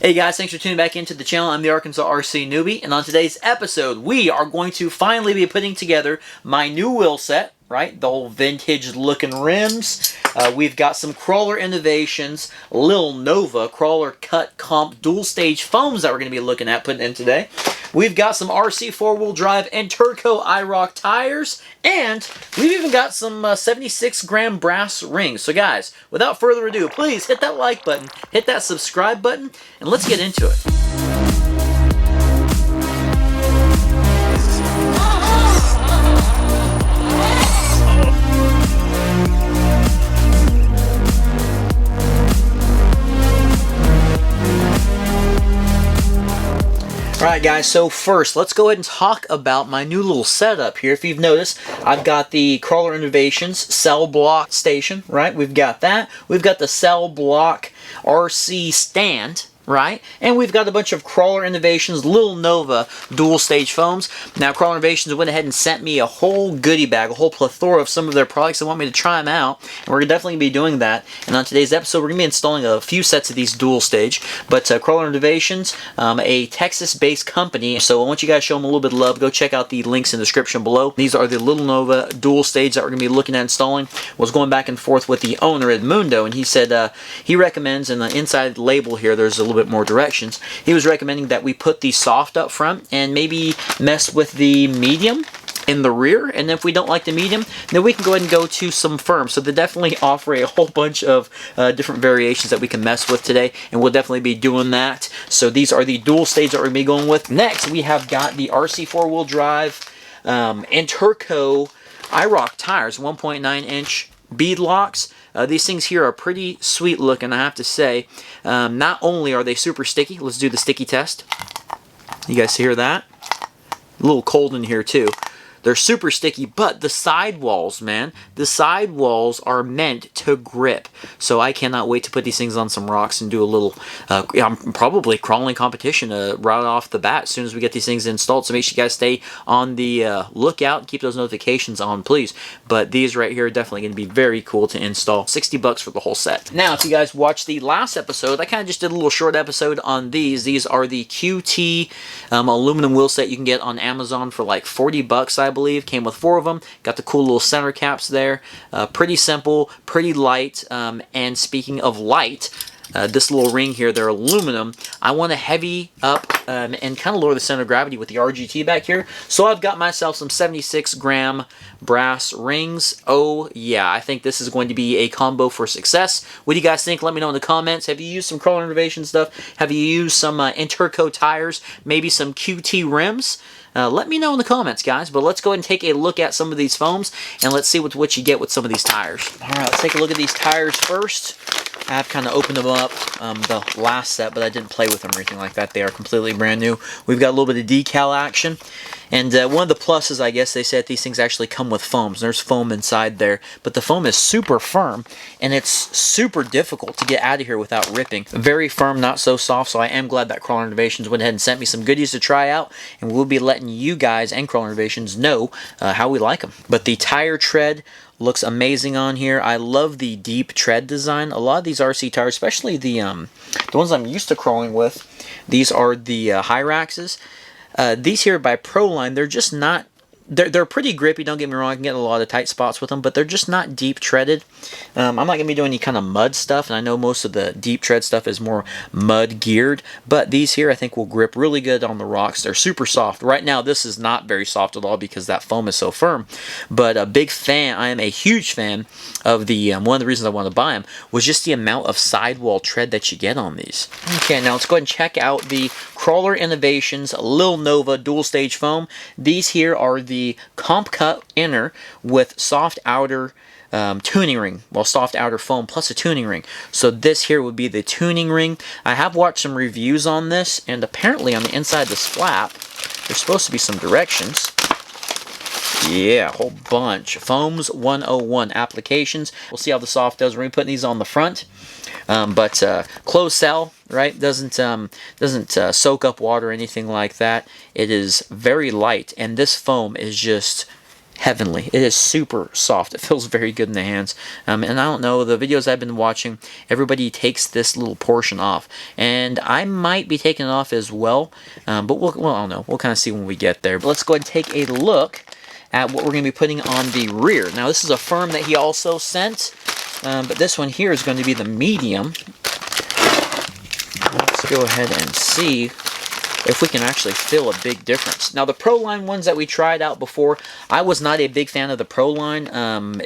Hey guys, thanks for tuning back into the channel. I'm the Arkansas RC Newbie, and on today's episode, we are going to finally be putting together my new wheel set, right? The whole vintage looking rims. We've got some crawler innovations, Lil Nova crawler cut comp dual stage foams that we're going to be looking at putting in today. We've got some RC4 drive Interco Iroks tires, and we've even got some 76-gram brass rings. So guys, without further ado, please hit that like button, hit that subscribe button, and let's get into it. Alright guys, so first, let's go ahead and talk about my new little setup here. If you've noticed, I've got the Crawler Innovations cell block station, right? We've got that. We've got the cell block RC stand, right? And we've got a bunch of Crawler Innovations Lil Nova dual stage foams. Now, Crawler Innovations went ahead and sent me a whole goodie bag, a whole plethora of some of their products. They want me to try them out, and we're definitely going to be doing that. And on today's episode, we're going to be installing a few sets of these dual stage. But Crawler Innovations, a Texas-based company, so I want you guys to show them a little bit of love. Go check out the links in the description below. These are the Lil Nova dual stage that we're going to be looking at installing. Was going back and forth with the owner, Edmundo, and he said he recommends, in the inside label here, there's a little bit more directions. He was recommending that we put the soft up front and maybe mess with the medium in the rear, and if we don't like the medium, then we can go ahead and go to some firm. So they definitely offer a whole bunch of different variations that we can mess with today, and we'll definitely be doing that. So these are the dual stage that we're going to be going with. Next, we have got the RC4 drive Interco Iroks tires, 1.9 inch beadlocks. These things here are pretty sweet looking, I have to say. Not only are they super sticky, let's do the sticky test. You guys hear that? A little cold in here too. They're super sticky, but the sidewalls, man, the sidewalls are meant to grip. So I cannot wait to put these things on some rocks and do a little, probably crawling competition right off the bat as soon as we get these things installed. So make sure you guys stay on the lookout and keep those notifications on, please. But these right here are definitely going to be very cool to install. 60 bucks for the whole set. Now, if you guys watched the last episode, I kind of just did a little short episode on these. These are the QT aluminum wheel set you can get on Amazon for like 40 bucks, I believe. Came with 4 of them. Got the cool little center caps there. Pretty simple, pretty light. And speaking of light, this little ring here, they're aluminum. I want to heavy up and kind of lower the center of gravity with the RGT back here. So I've got myself some 76-gram brass rings. Oh yeah, I think this is going to be a combo for success. What do you guys think? Let me know in the comments. Have you used some Crawler Innovation stuff? Have you used some Interco tires? Maybe some QT rims? Let me know in the comments, guys. But let's go ahead and take a look at some of these foams, and let's see what you get with some of these tires. Alright, let's take a look at these tires first. I've kind of opened them up the last set, but I didn't play with them or anything like that. They are completely brand new. We've got a little bit of decal action. And one of the pluses, I guess, they say that these things actually come with foams. There's foam inside there, but the foam is super firm, and it's super difficult to get out of here without ripping. Very firm, not so soft, so I am glad that Crawler Innovations went ahead and sent me some goodies to try out, and we'll be letting you guys and Crawler Innovations know how we like them. But the tire tread looks amazing on here. I love the deep tread design. A lot of these RC tires, especially the ones I'm used to crawling with, these are the Hyraxes. These here by Proline, they're just not, they're pretty grippy, don't get me wrong. I can get a lot of tight spots with them, but they're just not deep treaded. I'm not going to be doing any kind of mud stuff, and I know most of the deep tread stuff is more mud geared, but these here I think will grip really good on the rocks. They're super soft. Right now this is not very soft at all because that foam is so firm, but a big fan, I am a huge fan of the, one of the reasons I wanted to buy them was just the amount of sidewall tread that you get on these. Okay, now let's go ahead and check out the Crawler Innovations Lil Nova dual stage foam. These here are the comp cut inner with soft outer tuning ring, well, soft outer foam plus a tuning ring. So this here would be the tuning ring. I have watched some reviews on this, and apparently on the inside of this flap there's supposed to be some directions. Yeah, a whole bunch. Foams 101 applications. We'll see how the soft does. We're going to be putting these on the front. But closed cell, right? Doesn't soak up water or anything like that. It is very light, and this foam is just heavenly. It is super soft. It feels very good in the hands. And I don't know, the videos I've been watching, everybody takes this little portion off. And I might be taking it off as well. But well, I don't know. We'll kind of see when we get there. But let's go ahead and take a look at what we're going to be putting on the rear. Now, this is a firm that he also sent. But this one here is going to be the medium. Let's go ahead and see if we can actually feel a big difference. Now, the Pro Line ones that we tried out before, I was not a big fan of the Pro Line.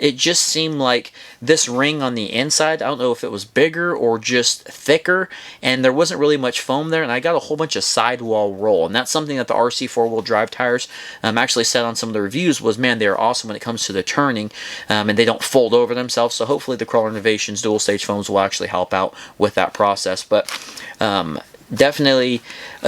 It just seemed like this ring on the inside, I don't know if it was bigger or just thicker, and there wasn't really much foam there, and I got a whole bunch of sidewall roll, and that's something that the RC four-wheel drive tires actually said on some of the reviews was, man, they're awesome when it comes to the turning, and they don't fold over themselves, so hopefully the Crawler Innovations dual stage foams will actually help out with that process. But definitely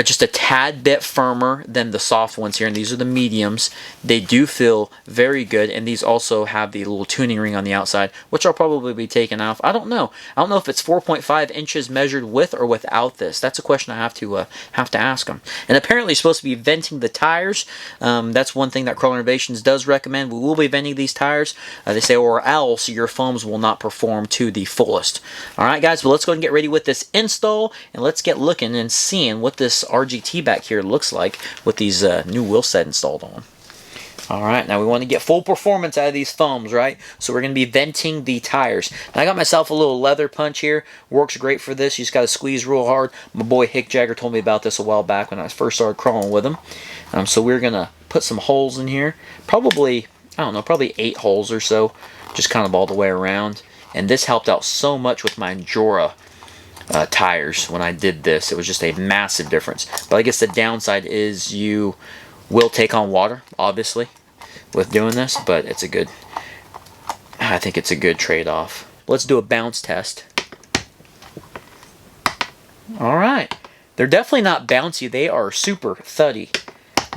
just a tad bit firmer than the soft ones here, and these are the mediums. They do feel very good, and these also have the little tuning ring on the outside, which I'll probably be taking off. I don't know if it's 4.5 inches measured with or without this. That's a question I have to ask them. And apparently it's supposed to be venting the tires. That's one thing that Crawler Innovations does recommend. We will be venting these tires. They say, or else your foams will not perform to the fullest. Alright guys, well, let's go ahead and get ready with this install, and let's get looking and seeing what this RGT back here looks like with these new Wheelset installed on. Alright, now we want to get full performance out of these foams, right? So we're going to be venting the tires. Now I got myself a little leather punch here. Works great for this. You just got to squeeze real hard. My boy Hick Jagger told me about this a while back when I first started crawling with him. So we're going to put some holes in here. Probably, I don't know, probably 8 holes or so. Just kind of all the way around. And this helped out so much with my Endura tires when I did this. It was just a massive difference. But I guess the downside is you will take on water, obviously, with doing this, but it's a good, I think it's a good trade-off. Let's do a bounce test. Alright, they're definitely not bouncy. They are super thuddy.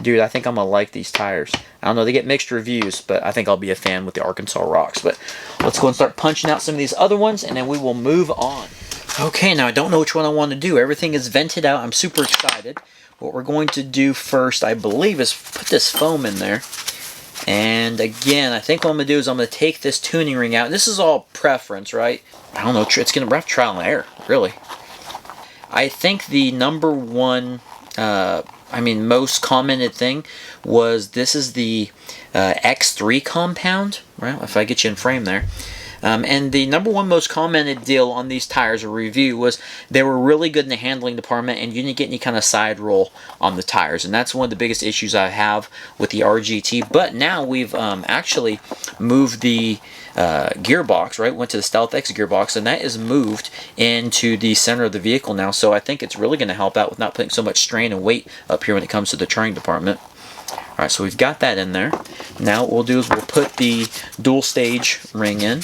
Dude, I think I'm gonna like these tires. I don't know, they get mixed reviews, but I think I'll be a fan with the Arkansas Rocks. But let's go and start punching out some of these other ones, and then we will move on. Okay, now I don't know which one I want to do. Everything is vented out. I'm super excited. What we're going to do first, I believe, is put this foam in there. And again, I think what I'm going to do is I'm going to take this tuning ring out. This is all preference, right? I don't know. It's going to have trial and error, really. I think the number one, most commented thing was this is the X3 compound, right? If I get you in frame there. And the number one most commented deal on these tires, or review, was they were really good in the handling department and you didn't get any kind of side roll on the tires. And that's one of the biggest issues I have with the RGT. But now we've actually moved the gearbox, right? Went to the Stealth X gearbox, and that is moved into the center of the vehicle now. So I think it's really going to help out with not putting so much strain and weight up here when it comes to the turning department. Alright, so we've got that in there. Now what we'll do is we'll put the dual stage ring in.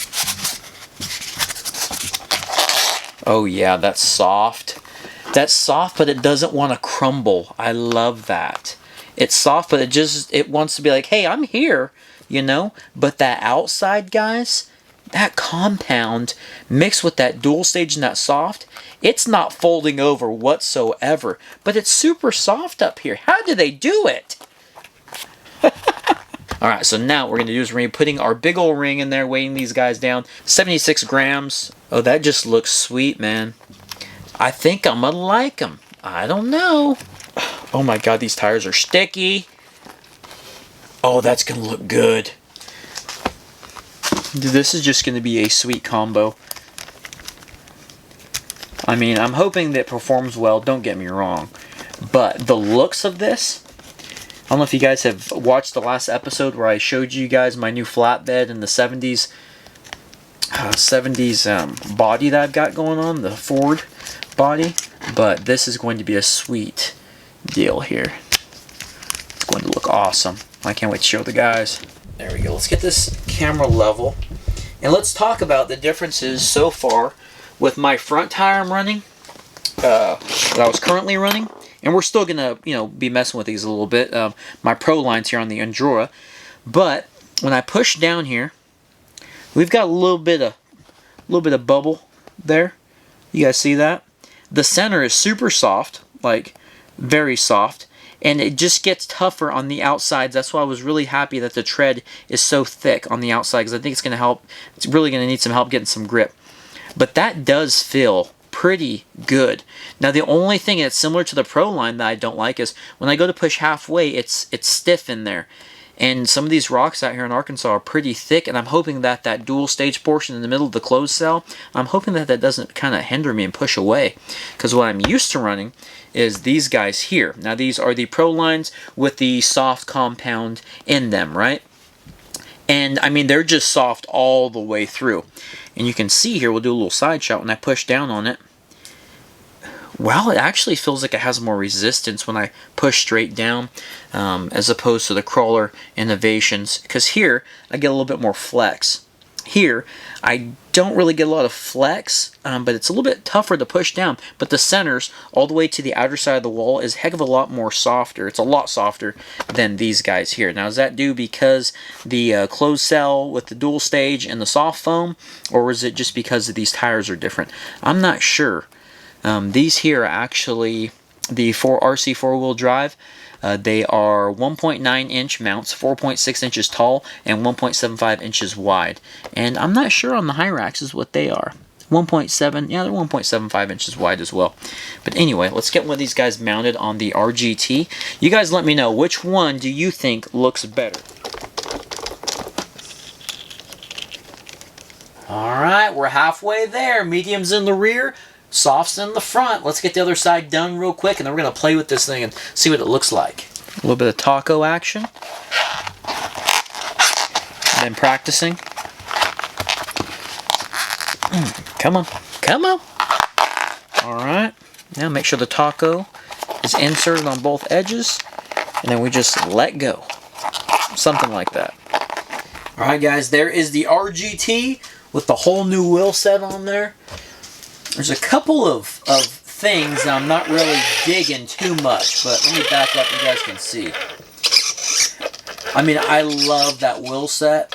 Oh yeah, that's soft. That's soft, but it doesn't want to crumble. I love that. It's soft, but it wants to be like, hey, I'm here, you know? But that outside, guys, that compound mixed with that dual stage and that soft, it's not folding over whatsoever. But it's super soft up here. How do they do it? Alright, so now what we're going to do is we're going to be putting our big old ring in there, weighing these guys down. 76 grams. Oh, that just looks sweet, man. I think I'm going to like them. I don't know. Oh my god, these tires are sticky. Oh, that's going to look good. Dude, this is just going to be a sweet combo. I mean, I'm hoping that it performs well, don't get me wrong. But the looks of this, I don't know if you guys have watched the last episode where I showed you guys my new flatbed and the 70s body that I've got going on, the Ford body. But this is going to be a sweet deal here. It's going to look awesome. I can't wait to show the guys. There we go. Let's get this camera level. And let's talk about the differences so far with my front tire I'm running, that I was currently running. And we're still gonna, be messing with these a little bit. My Pro lines here on the Endura, but when I push down here, we've got a little bit of bubble there. You guys see that? The center is super soft, like very soft, and it just gets tougher on the outsides. That's why I was really happy that the tread is so thick on the outside, because I think it's going to help. It's really going to need some help getting some grip. But that does feel pretty good. Now the only thing that's similar to the Pro line that I don't like is when I go to push halfway, it's stiff in there. And some of these rocks out here in Arkansas are pretty thick, and I'm hoping that that dual stage portion in the middle of the closed cell, I'm hoping that that doesn't kind of hinder me and push away. Because what I'm used to running is these guys here. Now these are the Pro lines with the soft compound in them, right? And I mean, they're just soft all the way through. And you can see here, we'll do a little side shot when I push down on it. Well, it actually feels like it has more resistance when I push straight down as opposed to the Crawler Innovations. Because here, I get a little bit more flex. Here, I don't really get a lot of flex, but it's a little bit tougher to push down. But the centers, all the way to the outer side of the wall, is a heck of a lot more softer. It's a lot softer than these guys here. Now, is that due because the closed cell with the dual stage and the soft foam, or is it just because these tires are different? I'm not sure. These here are actually the RC four-wheel drive. They are 1.9 inch mounts, 4.6 inches tall, and 1.75 inches wide. And I'm not sure on the Hyraxes what they are. 1.7, yeah, they're 1.75 inches wide as well. But anyway, let's get one of these guys mounted on the RGT. You guys let me know, which one do you think looks better? Alright, we're halfway there. Medium's in the rear. Softs in the front. Let's get the other side done real quick, and then we're going to play with this thing and see what it looks like. A little bit of taco action. And then practicing. Come on. Come on. Alright. Now make sure the taco is inserted on both edges, and then we just let go. Something like that. Alright guys, there is the RGT with the whole new wheel set on there. There's a couple of things that I'm not really digging too much, but let me back up so you guys can see. I mean, I love that wheel set.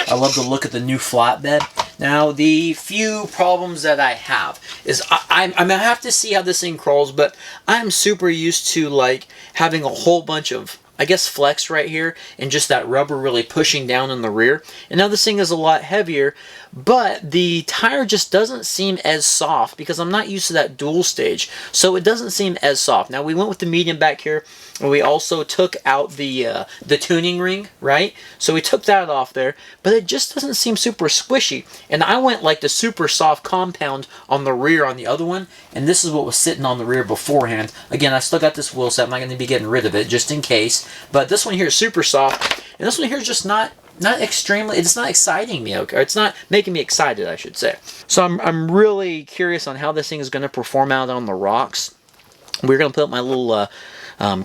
I love the look of the new flatbed. Now, the few problems that I have is I'm going to have to see how this thing crawls, but I'm super used to like having a whole bunch of, I guess, flex right here, and just that rubber really pushing down in the rear. And now this thing is a lot heavier, but the tire just doesn't seem as soft because I'm not used to that dual stage. So it doesn't seem as soft. Now we went with the medium back here, and we also took out the tuning ring, right? So we took that off there, but it just doesn't seem super squishy. And I went like the super soft compound on the rear on the other one, and this is what was sitting on the rear beforehand. Again, I still got this wheel set. I'm not going to be getting rid of it just in case. But this one here is super soft, and this one here is just not extremely, it's not exciting me, okay? It's not making me excited, I should say. So I'm really curious on how this thing is going to perform out on the rocks. We're going to put up my little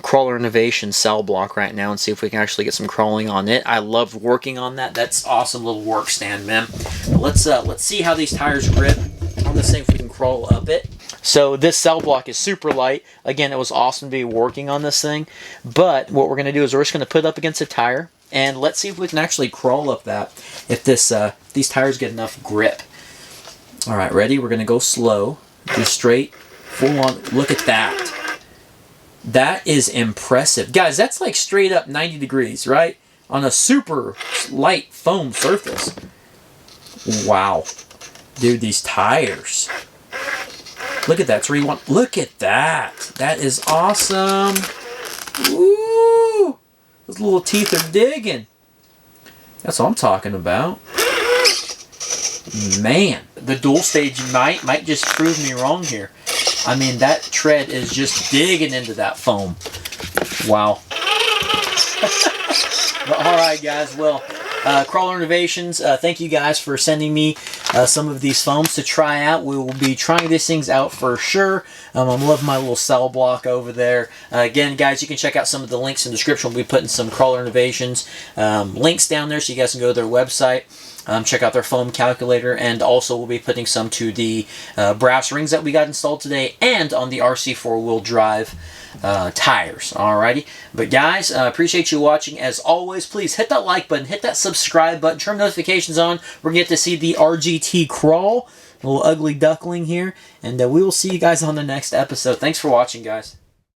Crawler Innovation cell block right now and see if we can actually get some crawling on it. I love working on that. That's awesome little work stand, man. But let's see how these tires grip on this thing, if we can crawl up it. So this cell block is super light. Again, it was awesome to be working on this thing. But what we're going to do is we're just going to put it up against a tire, and let's see if we can actually crawl up that, if this these tires get enough grip. All right, ready? We're going to go slow, do straight, full on. Look at that. That is impressive. Guys, that's like straight up 90 degrees, right? On a super light foam surface. Wow. Dude, these tires. Look at that. 3-1. Look at that. That is awesome. Woo! Those little teeth are digging. That's what I'm talking about. Man, the dual stage might just prove me wrong here. I mean, that tread is just digging into that foam. Wow. But, all right, guys. Well, Crawler Innovations, thank you guys for sending me some of these foams to try out. We will be trying these things out for sure. I'm loving my little cell block over there. Again, guys, you can check out some of the links in the description. We'll be putting some Crawler Innovations links down there so you guys can go to their website. Check out their foam calculator, and also we'll be putting some to the brass rings that we got installed today and on the RC four-wheel drive tires. Alrighty, but guys, appreciate you watching. As always, please hit that like button, hit that subscribe button, turn notifications on. We're going to get to see the RGT crawl, a little ugly duckling here, and we will see you guys on the next episode. Thanks for watching, guys.